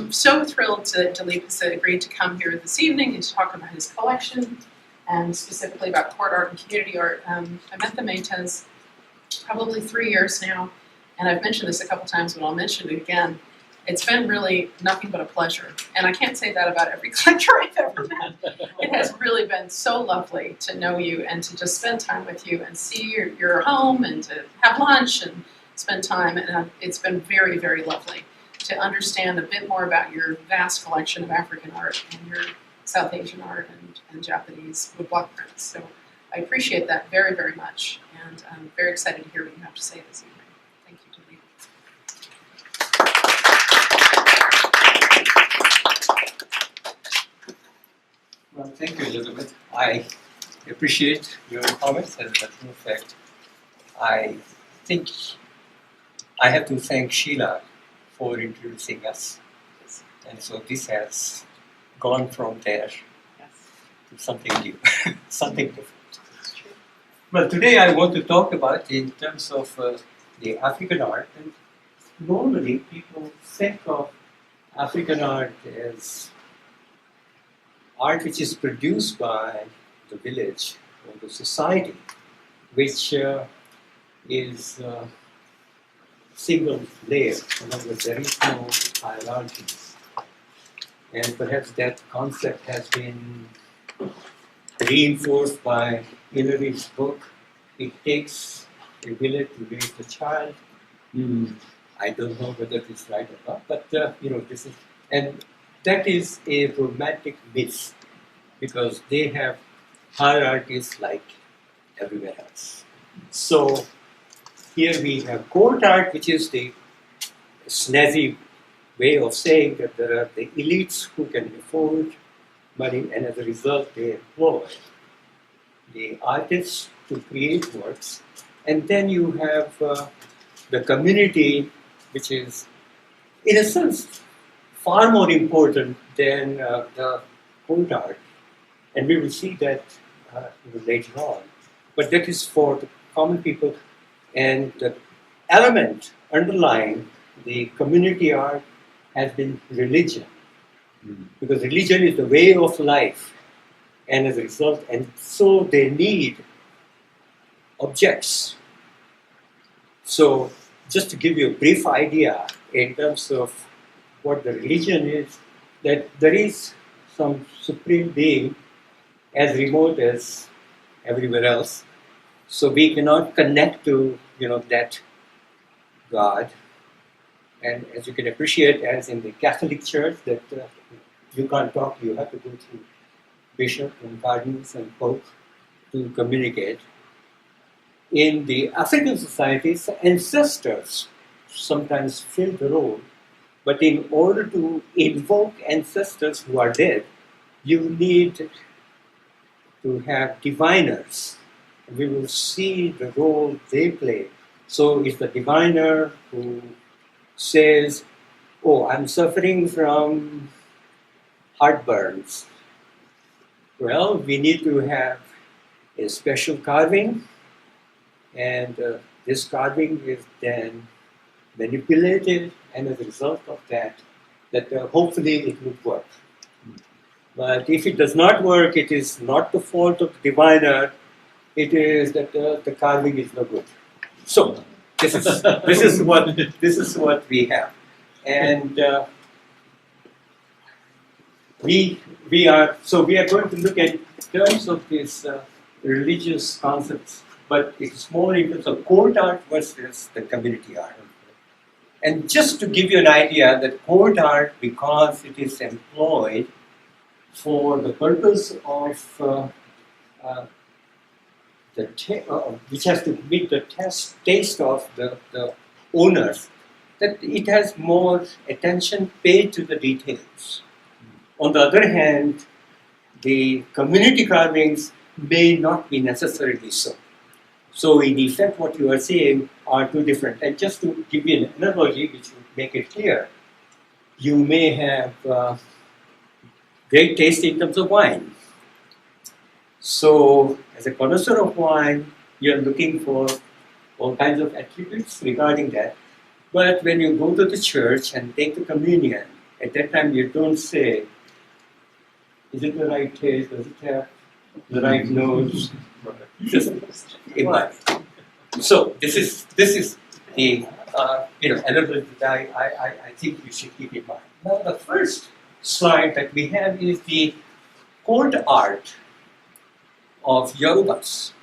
So thrilled that Dileep has agreed to come here this evening and to talk about his collection, and specifically about court art and community art. I met the Mehtas probably 3 years now, and I've mentioned this a couple times, but I'll mention it again. It's been really nothing but a pleasure, and I can't say that about every collector I've ever met. It has really been so lovely to know you and to just spend time with you and see your home and to have lunch and spend time, and it's been very, very lovely to understand a bit more about your vast collection of African art and your South Asian art and Japanese woodblock prints. So I appreciate that very, very much, and I'm very excited to hear what you have to say this evening. Thank you, Dileep. Well, thank you, Elizabeth. I appreciate your comments. As a matter of fact, I think I have to thank Sheila for introducing us. And so this has gone from there to something new, something different. Well, today I want to talk about in terms of the African art. And normally people think of African art as art which is produced by the village or the society, which is single layer. In other words, there is no hierarchies. And perhaps that concept has been reinforced by Hillary's book, It Takes a Village to Raise a Child. I don't know whether it's right or not, but this is, and that is a romantic myth, because they have hierarchies like everywhere else. So here we have court art, which is the snazzy way of saying that there are the elites who can afford money, and as a result they employ the artists to create works. And then you have the community, which is, in a sense, far more important than the court art. And we will see that later on. But that is for the common people. And the element underlying the community art has been religion. Because religion is the way of life. And as a result, and so they need objects. So just to give you a brief idea in terms of what the religion is, that there is some supreme being as remote as everywhere else. So we cannot connect to, that God. And as you can appreciate, as in the Catholic Church, that you can't talk, you have to go through bishop and cardinals and pope to communicate. In the African societies, ancestors sometimes fill the role, but in order to invoke ancestors who are dead, you need to have diviners. We will see the role they play. So it's the diviner who says, oh, I'm suffering from heartburns. Well, we need to have a special carving, and this carving is then manipulated, and as a result of that hopefully it would work. But if it does not work, it is not the fault of the diviner, it is that the carving is no good. So this is what we have, and we are going to look at terms of these religious concepts, but it's more in terms of court art versus the community art. And just to give you an idea that court art, because it is employed for the purpose of which has to meet the taste of the owners, that it has more attention paid to the details. On the other hand, the community carvings may not be necessarily so. So in effect, what you are saying are two different. And just to give you an analogy which will make it clear, you may have great taste in terms of wine. So as a connoisseur of wine, you are looking for all kinds of attributes regarding that. But when you go to the church and take the communion, At that time, you don't say, is it the right taste? Does it have the right nose? Just imagine. So this is the element that I think you should keep in mind. Now the first slide that we have is the court art of Yorubas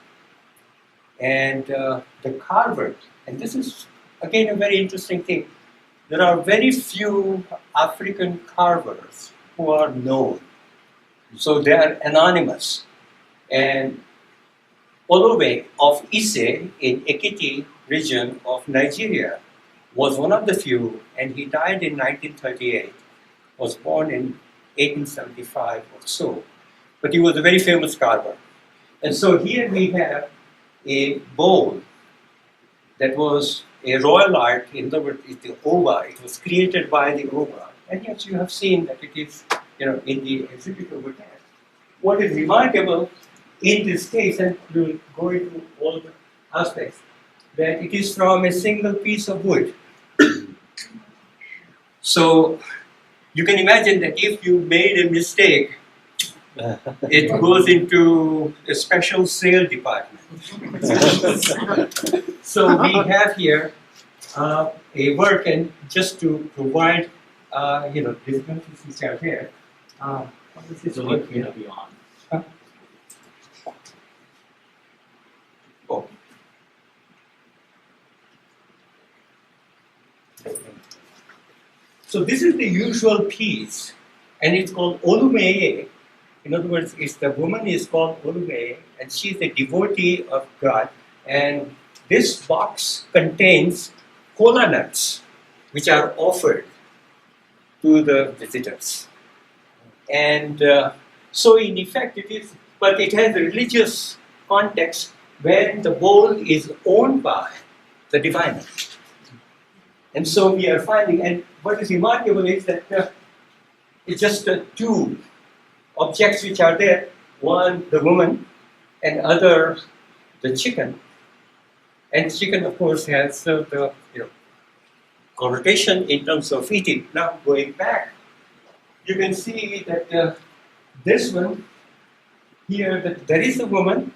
and the carver. And this is again a very interesting thing. There are very few African carvers who are known. So they are anonymous. And Olowe of Ise in Ekiti region of Nigeria was one of the few, and he died in 1938, was born in 1875 or so. But he was a very famous carver. And so here we have a bowl that was a royal art, in other words, it's the OUMA. It was created by the OUMA. And yes, you have seen that it is, in the exhibit over there. What is remarkable in this case, and we'll go into all the aspects, that it is from a single piece of wood. So you can imagine that if you made a mistake, it goes into a special sale department. So we have here a work, and just to provide, difficulties which are here. This is work here. Oh. So this is the usual piece, and it's called Olume. In other words, the woman is called Olume, and she's a devotee of God. And this box contains kola nuts, which are offered to the visitors. And so in effect it is, but it has a religious context when the bowl is owned by the diviner. And so we are finding, and what is remarkable is that it's just two objects which are there. One, the woman, and other, the chicken. And chicken, of course, has the connotation in terms of eating. Now, going back, you can see that this one here, that there is a woman,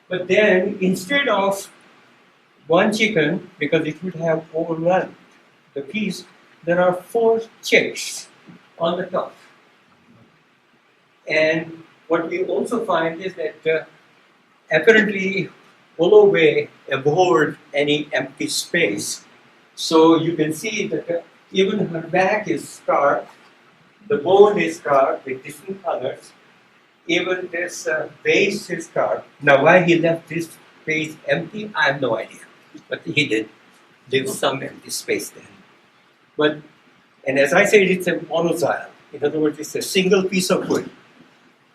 but then instead of one chicken, because it would have overrun the piece, there are 4 chicks on the top. And what we also find is that apparently Olowe abhorred any empty space. So you can see that even her back is carved, the bone is carved with different colors, even this base is carved. Now why he left this space empty, I have no idea. But he did leave some empty space there. But, and as I said, it's a monoxyle. In other words, it's a single piece of wood.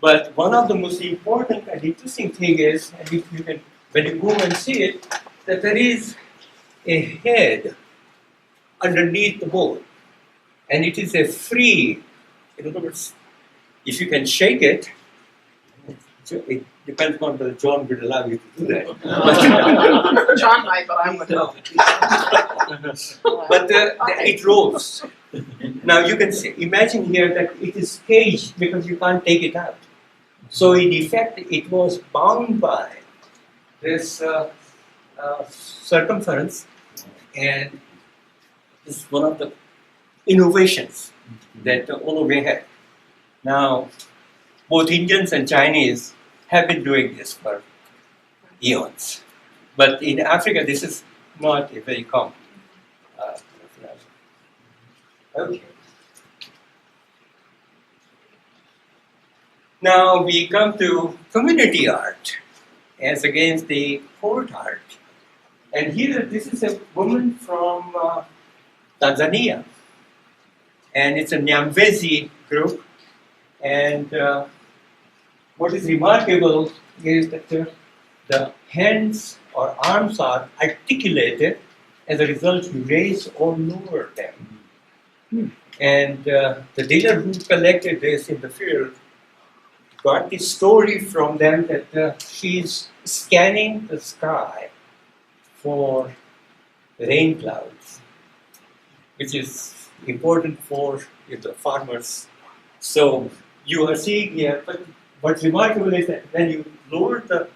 But one of the most important and interesting thing is, and if you can, when you go and see it, that there is a head underneath the bowl. And it is a free, in other words, if you can shake it, it depends on whether John will allow you to do that. John might, but I wouldn't. But it rolls. Now you can imagine here that it is caged because you can't take it out. So in effect, it was bound by this circumference, and this is one of the innovations that Olowe had. Now, both Indians and Chinese have been doing this for eons. But in Africa, this is not a very common. Okay. Now we come to community art as against the court art. And here, this is a woman from Tanzania. And it's a Nyamwezi group. And what is remarkable is that the hands or arms are articulated. As a result, you raise or lower them. And the dealer who collected this in the field got the story from them that she's scanning the sky for rain clouds, which is important for the farmers. So you are seeing here, but what's remarkable is that when you lower the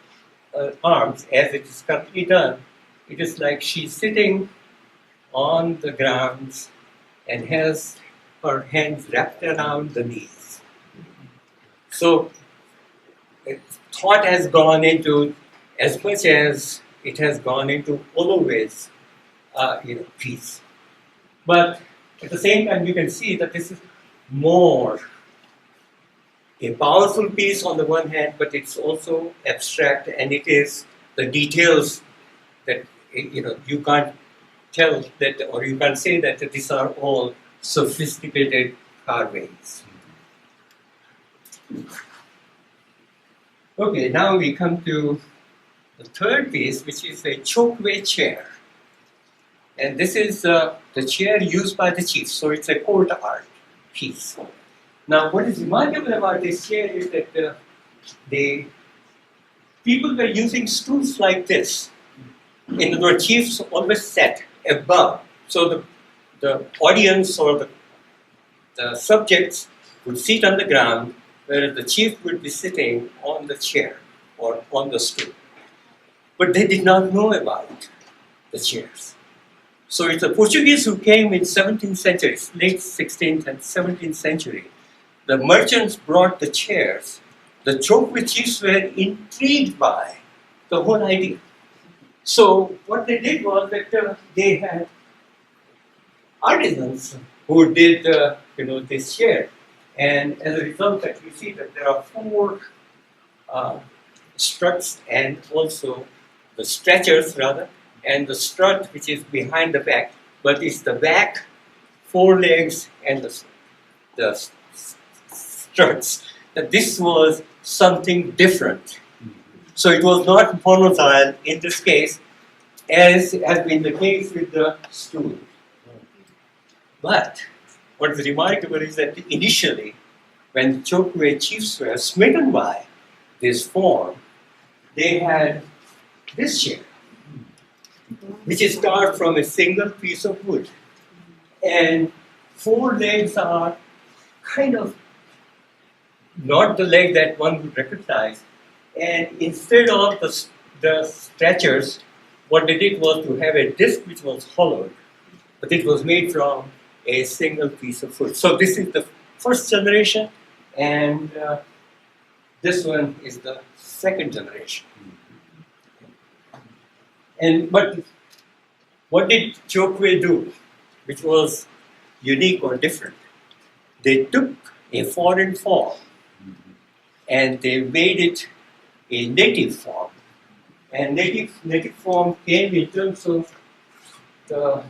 arms, as it is currently done, it is like she's sitting on the ground and has her hands wrapped around the knees. So thought has gone into, as much as it has gone into Olowe's piece. But at the same time, you can see that this is more a powerful piece on the one hand, but it's also abstract, and it is the details that you can't tell that, or you can't say that these are all sophisticated carvings. Okay, now we come to the third piece, which is a chokwe chair. And this is the chair used by the chief, so it's a court art piece. Now, what is remarkable about this chair is that the people were using stools like this. In other words, chiefs always sat above. So the audience or the subjects would sit on the ground, whereas the chief would be sitting on the chair or on the stool. But they did not know about the chairs. So it's the Portuguese who came in 17th century, late 16th and 17th century. The merchants brought the chairs. The chokwe chiefs were intrigued by the whole idea. So what they did was that they had artisans who did this chair, and as a result, that you see that there are 4 struts and also the stretchers rather, and the strut which is behind the back, but it's the back, 4 legs, and the struts. That this was something different. So it was not monosyl in this case, as has been the case with the stool. But what is remarkable is that initially, when the chokwe chiefs were smitten by this form, they had this chair, which is carved from a single piece of wood. And 4 legs are kind of not the leg that one would recognize. And instead of the stretchers, what they did was to have a disc which was hollowed, but it was made from a single piece of wood. So this is the first generation, and this one is the second generation. But what did chokwe do, which was unique or different? They took a foreign form and they made it a native form. And native form came in terms of the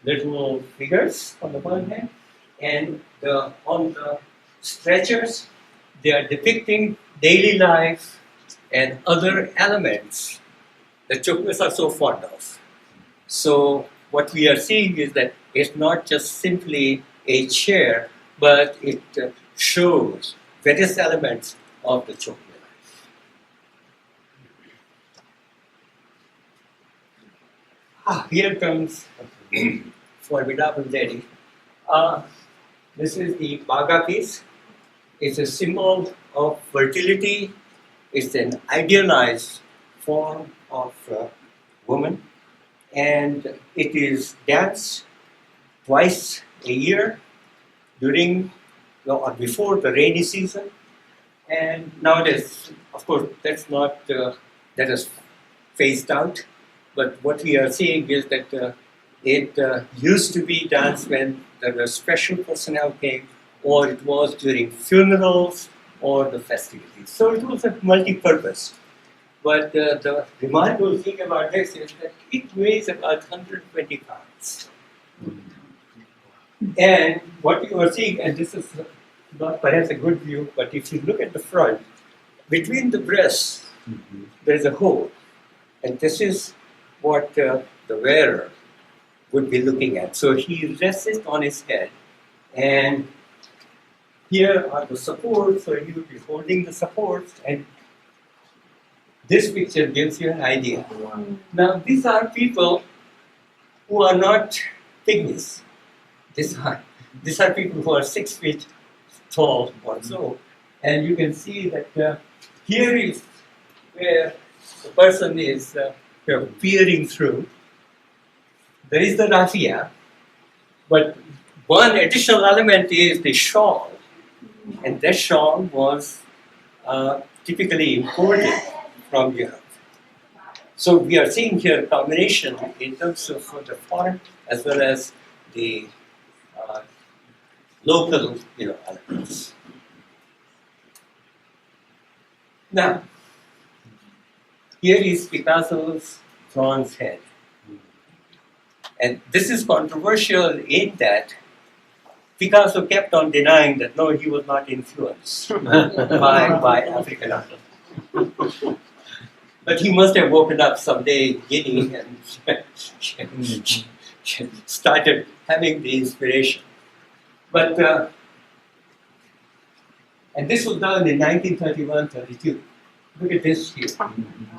little figures on the one hand, and on the stretchers, they are depicting daily life and other elements that chokwes are so fond of. So what we are seeing is that it's not just simply a chair, but it shows various elements of the chokwe life. Here comes formidable lady. This is the baga piece. It's a symbol of fertility. It's an idealized form of woman, and it is danced twice a year during or before the rainy season. And nowadays, of course, that's not that is phased out. But what we are seeing is that it used to be danced when there were special personnel came, or it was during funerals or the festivities. So it was a multi-purpose. But the remarkable thing about this is that it weighs about 120 pounds. And what you are seeing, and this is not perhaps a good view, but if you look at the front, between the breasts, there is a hole. And this is what the wearer would be looking at. So he rests it on his head, and here are the supports, so he would be holding the supports, and this picture gives you an idea. Now, these are people who are not pygmies. These are these are people who are 6 feet tall or so. And you can see that here is where the person is peering through. There is the raffia, but one additional element is the shawl. And that shawl was typically imported from Europe. So we are seeing here a combination in terms of the foreign as well as the local, elements. Now, here is Picasso's bronze head. And this is controversial in that Picasso kept on denying that no, he was not influenced by African art. But he must have woken up someday in Guinea and started having the inspiration. But, and this was done in 1931-32. Look at this here.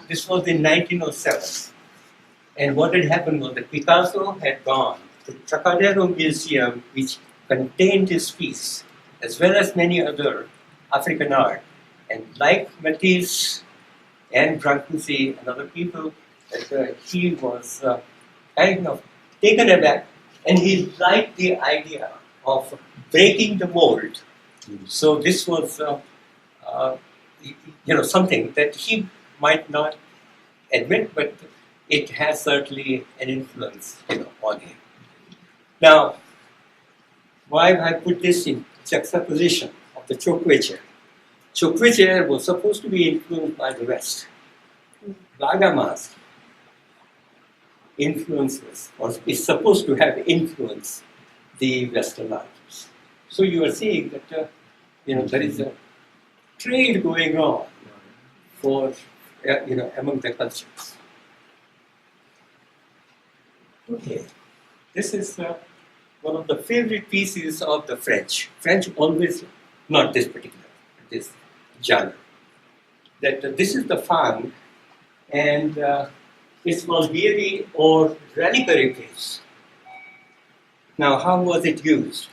This was in 1907. And what had happened was that Picasso had gone to the Trocadero Museum, which contained his piece, as well as many other African art. And like Matisse and Brancusi and other people, that he was kind of taken aback, and he liked the idea of breaking the mold. So this was, something that he might not admit, but it has certainly an influence, on him. Now, why have I put this in juxtaposition of the Chokwe chair? Chokwe chair was supposed to be influenced by the West. Lagamas influences, or is supposed to have influenced the Western artists. So you are seeing that, there is a trade going on for, among the cultures. Okay, this is one of the favorite pieces of the French. French always, not this particular, this genre. That this is the fang, and it's Mulberry or reliquary piece. Now, how was it used?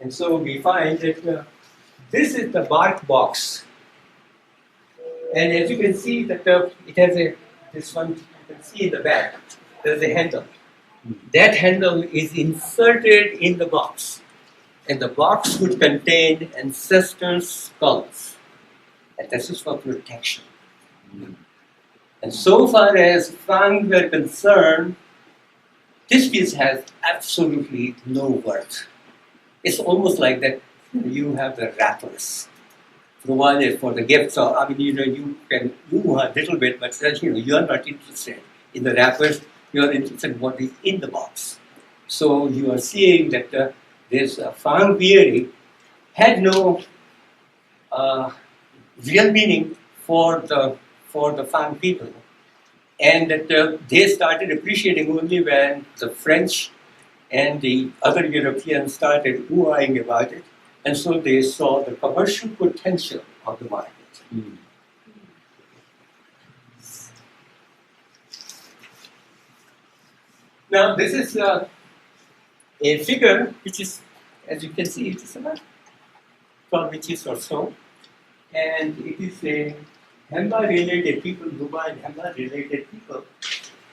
And so we find that this is the bark box. And as you can see, that it has this one, you can see in the back, there's a handle. That handle is inserted in the box. And the box would contain ancestors' skulls. And this is for protection. And so far as fang were concerned, this piece has absolutely no worth. It's almost like that you have the wrappers provided for the gift. So, you can do a little bit, but you are not interested in the wrappers. You are interested in what is in the box. So you are seeing that this fang beery had no real meaning for the fang people, and that they started appreciating only when the French and the other Europeans started oohing about it, and so they saw the commercial potential of the market. Now this is a figure which is, as you can see, it is about 12 inches or so, and it is a Hemba related people, Luba and Hemba related people.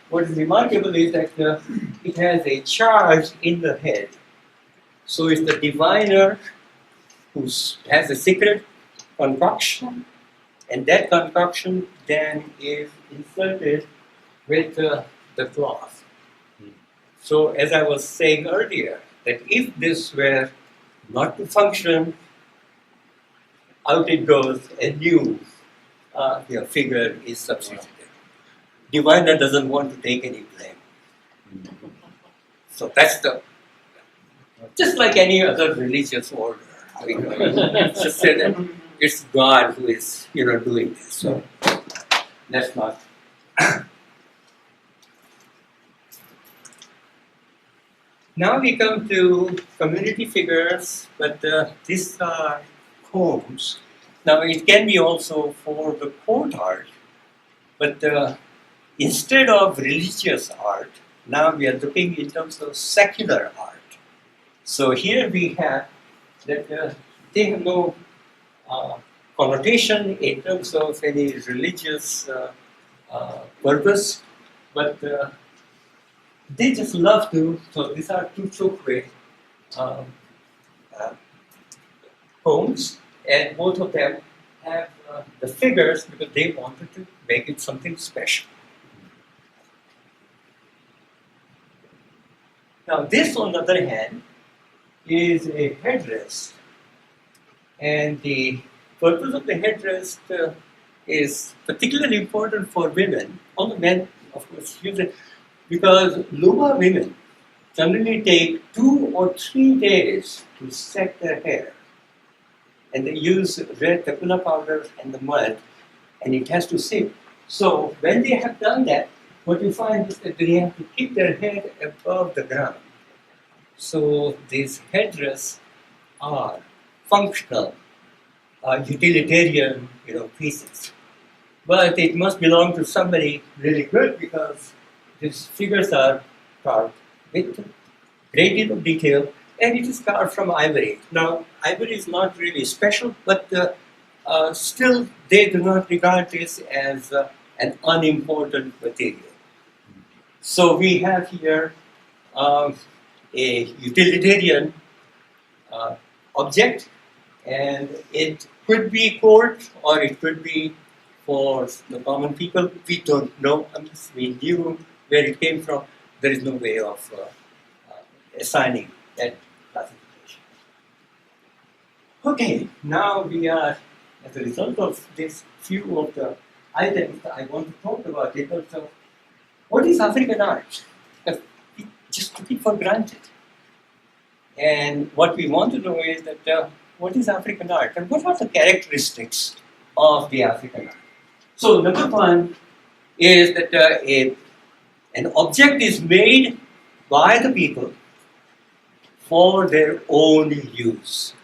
What is remarkable is that it has a charge in the head. So it's the diviner who has a secret concoction, and that concoction then is inserted with the cloth. So as I was saying earlier, that if this were not to function, out it goes, a new figure is substituted. Diviner doesn't want to take any blame. So that's just like any other religious order. Just say that it's God who is, doing this. So that's not. Now we come to community figures, but these are combs. Now it can be also for the court art, but instead of religious art, now we are looking in terms of secular art. So here we have that they have no connotation in terms of any religious purpose, but they just love to. So these are two chokwe poems, and both of them have the figures because they wanted to make it something special. Now this, on the other hand, is a headdress, and the purpose of the headdress is particularly important for women. All the men, of course, use it because Luma women generally take 2 or 3 days to set their hair, and they use red tapula powder and the mud, and it has to sit. So when they have done that, what you find is that they have to keep their head above the ground. So these headdress are functional, utilitarian, pieces. But it must belong to somebody really good because these figures are carved with great deal of detail, and it is carved from ivory. Now, ivory is not really special, but still they do not regard this as an unimportant material. So we have here a utilitarian object, and it could be court or it could be for the common people. We don't know unless we knew where it came from. There is no way of assigning that classification. Okay, now we are, as a result of this few of the items I want to talk about in terms of what is African art? We just took it for granted. And what we want to know is that what is African art and what are the characteristics of the African art? So number one is that an object is made by the people for their own use.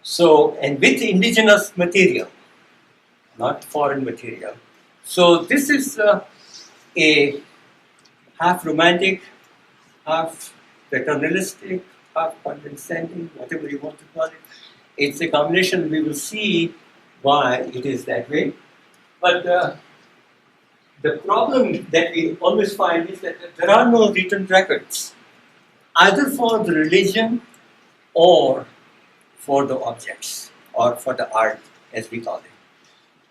So, and with indigenous material, not foreign material. So this is a half romantic, half paternalistic, half condescending, whatever you want to call it. It's a combination. We will see why it is that way. But the problem that we always find is that there are no written records, either for the religion or for the objects or for the art, as we call it.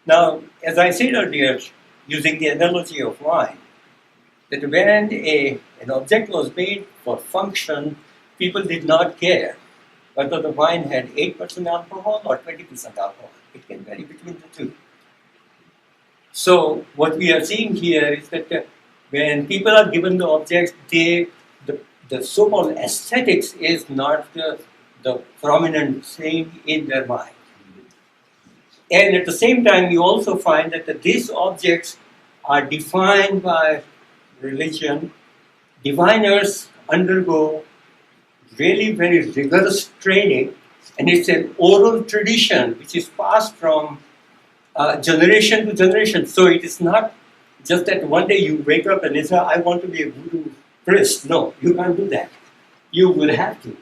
Now, as I said earlier, using the analogy of wine, that when an object was made for function, people did not care whether the wine had 8% alcohol or 20% alcohol. It can vary between the two. So what we are seeing here is that when people are given the objects, the so-called aesthetics is not the prominent thing in their mind. And at the same time, you also find that these objects are defined by religion. Diviners undergo really very rigorous training, and it's an oral tradition which is passed from generation to generation. So it is not just that one day you wake up and say, I want to be a voodoo priest. No, you can't do that. You will have to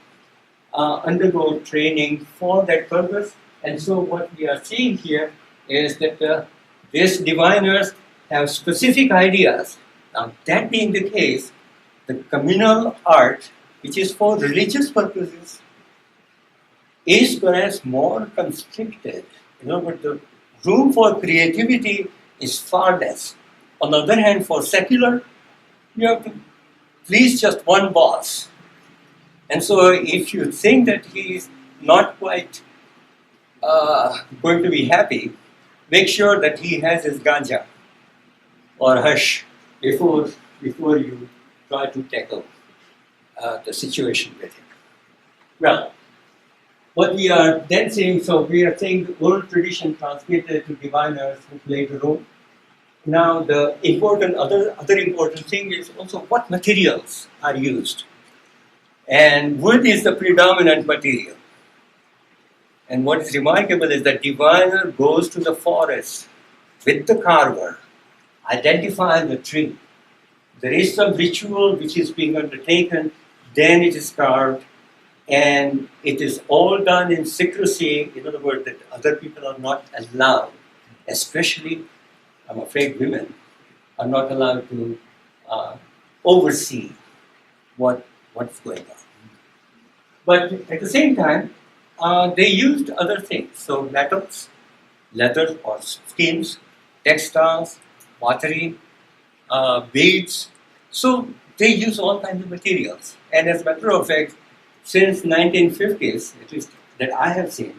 undergo training for that purpose. And so what we are seeing here is that these diviners have specific ideas. Now that being the case, the communal art, which is for religious purposes, is perhaps more constricted. But the room for creativity is far less. On the other hand, for secular, you have to please just one boss. And so if you think that he is not quite going to be happy, make sure that he has his ganja or hush before you try to tackle the situation with him. Well, what we are then saying, so we are saying the oral tradition transmitted to diviners who played a role. Now the other important thing is also what materials are used. And wood is the predominant material. And what is remarkable is that diviner goes to the forest with the carver, identifies the tree. There is some ritual which is being undertaken, then it is carved, and it is all done in secrecy. In other words, that other people are not allowed, especially, I'm afraid, women are not allowed to oversee what's going on. But at the same time, they used other things. So metals, leather or skins, textiles, pottery, beads. So they use all kinds of materials. And as a matter of fact, since 1950s, at least that I have seen,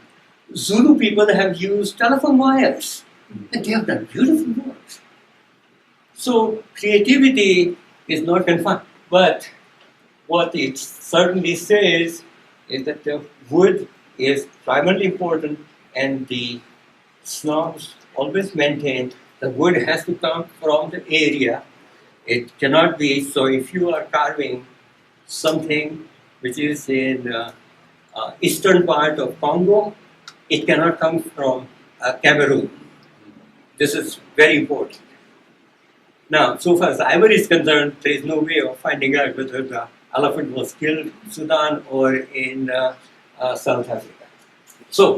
Zulu people have used telephone wires. And they have done beautiful works. So creativity is not confined. But what it certainly says is that the wood is primarily important, and the snobs always maintain the wood has to come from the area. It cannot be, so if you are carving something which is in eastern part of Congo, it cannot come from Cameroon. This is very important. Now, so far as ivory is concerned, there is no way of finding out whether the elephant was killed in Sudan or in South Africa. So